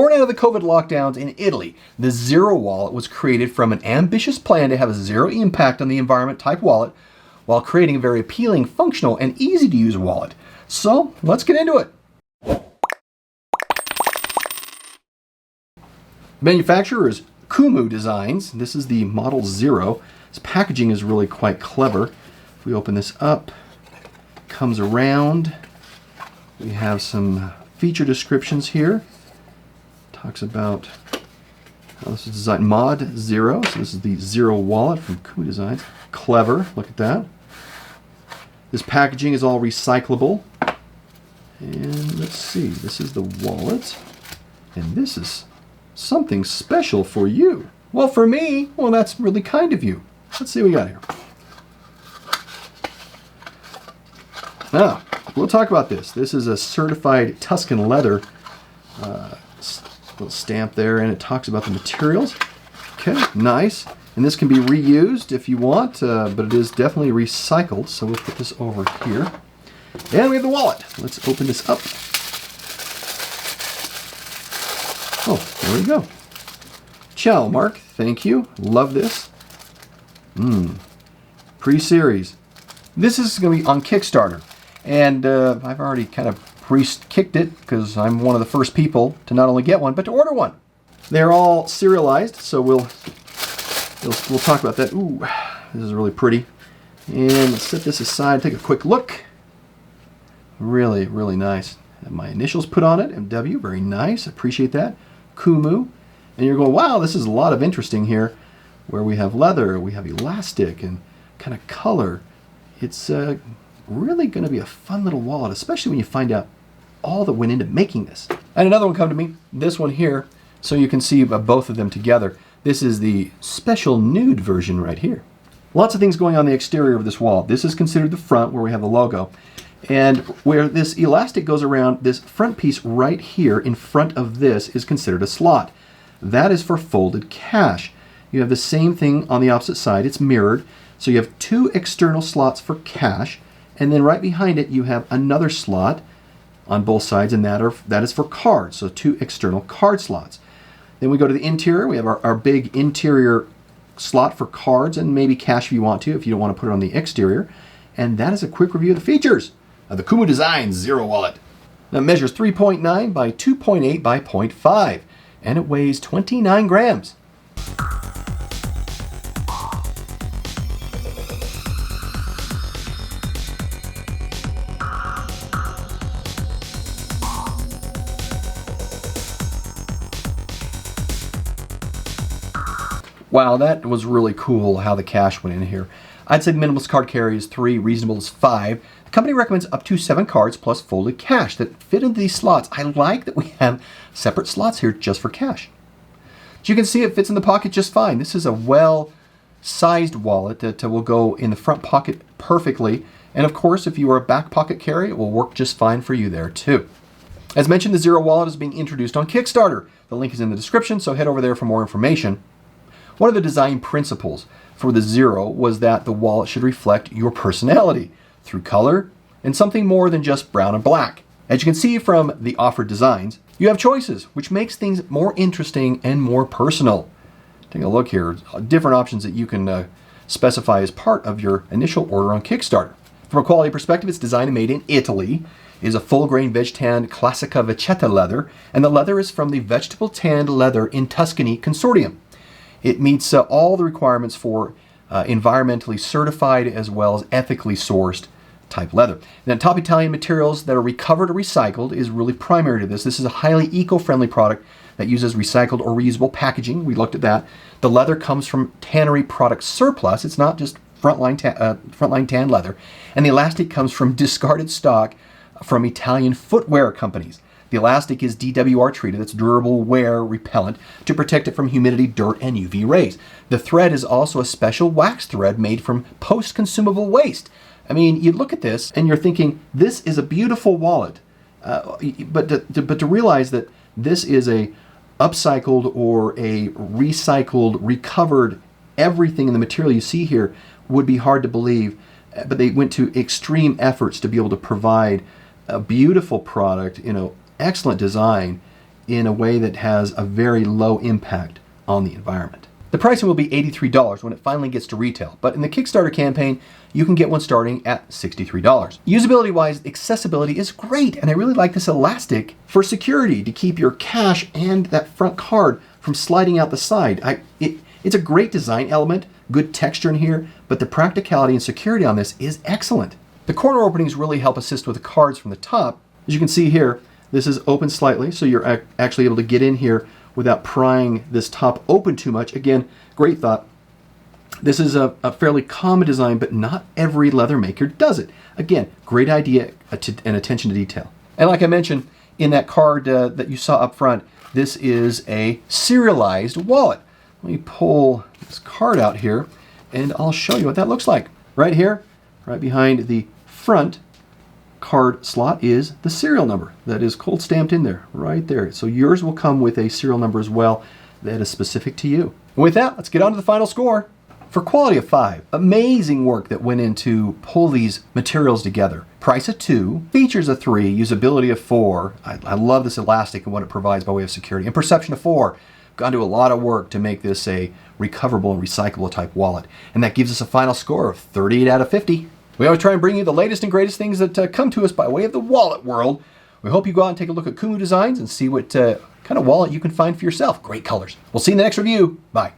Born out of the COVID lockdowns in Italy, the Zero wallet was created from an ambitious plan to have a zero impact on the environment type wallet while creating a very appealing, functional, and easy to use wallet. So let's get into it. Manufacturer is KUMU Designs. This is the Model Zero. This packaging is really quite clever. If we open this up, it comes around. We have some feature descriptions here. Talks about how this is designed. Mod Zero. So this is the Zero wallet from KUMU Designs. Clever. Look at that. This packaging is all recyclable. And let's see. This is the wallet. And this is something special for you. Well, for me, well, that's really kind of you. Let's see what we got here. Now, we'll talk about this. This is a certified Tuscan leather little stamp there, and it talks about the materials. Okay, nice. And this can be reused if you want, but it is definitely recycled. So we'll put this over here. And we have the wallet. Let's open this up. Oh, there we go. Ciao, Mark. Thank you. Love this. Pre-series. This is going to be on Kickstarter. And I've already kind of pre-kicked it because I'm one of the first people to not only get one, but to order one. They're all serialized, so we'll talk about that. Ooh, this is really pretty. And let's set this aside, take a quick look. Really, really nice. Have my initials put on it, MW, very nice. Appreciate that. KUMU. And you're going, wow, this is a lot of interesting here, where we have leather, we have elastic, and kind of color. It's really going to be a fun little wallet, especially when you find out all that went into making this. And another one come to me, this one here, so you can see both of them together. This is the special nude version right here. Lots of things going on the exterior of this wallet. This is considered the front, where we have the logo. And where this elastic goes around, this front piece right here in front of this is considered a slot. That is for folded cash. You have the same thing on the opposite side. It's mirrored. So you have two external slots for cash, and then right behind it you have another slot on both sides, and that is for cards. So two external card slots. Then we go to the interior. We have our big interior slot for cards and maybe cash if you want to, if you don't want to put it on the exterior. And that is a quick review of the features of the KUMU Designs Zero wallet. Now it measures 3.9 by 2.8 by 0.5, and it weighs 29 grams. Wow, that was really cool how the cash went in here. I'd say the minimalist card carry is 3, reasonable is 5. The company recommends up to 7 cards plus folded cash that fit into these slots. I like that we have separate slots here just for cash. As you can see, it fits in the pocket just fine. This is a well-sized wallet that will go in the front pocket perfectly. And of course, if you are a back pocket carry, it will work just fine for you there too. As mentioned, the Zero wallet is being introduced on Kickstarter. The link is in the description, so head over there for more information. One of the design principles for the Zero was that the wallet should reflect your personality through color and something more than just brown and black. As you can see from the offered designs, you have choices, which makes things more interesting and more personal. Take a look here, different options that you can specify as part of your initial order on Kickstarter. From a quality perspective, it's designed and made in Italy. It is a full-grain veg-tanned Classica Vachetta leather, and the leather is from the Vegetable Tanned Leather in Tuscany Consortium. It meets all the requirements for environmentally certified as well as ethically sourced type leather. Now, top Italian materials that are recovered or recycled is really primary to this. This is a highly eco-friendly product that uses recycled or reusable packaging. We looked at that. The leather comes from tannery product surplus. It's not just frontline tan leather. And the elastic comes from discarded stock from Italian footwear companies. The elastic is DWR treated, that's durable wear repellent, to protect it from humidity, dirt, and UV rays. The thread is also a special wax thread made from post-consumable waste. I mean, you look at this and you're thinking, this is a beautiful wallet. But to realize that this is a upcycled or a recycled, recovered, everything in the material you see here would be hard to believe. But they went to extreme efforts to be able to provide a beautiful product, excellent design in a way that has a very low impact on the environment. The pricing will be $83 when it finally gets to retail, but in the Kickstarter campaign, you can get one starting at $63. Usability-wise, accessibility is great, and I really like this elastic for security to keep your cash and that front card from sliding out the side. It's a great design element, good texture in here, but the practicality and security on this is excellent. The corner openings really help assist with the cards from the top. As you can see here, this is open slightly, so you're actually able to get in here without prying this top open too much. Again, great thought. This is a fairly common design, but not every leather maker does it. Again, great idea and attention to detail. And like I mentioned, in that card that you saw up front, this is a serialized wallet. Let me pull this card out here, and I'll show you what that looks like. Right here, right behind the front card slot is the serial number that is cold stamped in there, right there. So yours will come with a serial number as well that is specific to you. And with that, let's get on to the final score. For quality of 5, amazing work that went into pull these materials together. Price of 2, features of 3, usability of 4. I love this elastic and what it provides by way of security. And perception of 4. Gone to a lot of work to make this a recoverable and recyclable type wallet. And that gives us a final score of 38 out of 50. We always try and bring you the latest and greatest things that come to us by way of the wallet world. We hope you go out and take a look at KUMU Designs and see what kind of wallet you can find for yourself. Great colors. We'll see you in the next review. Bye.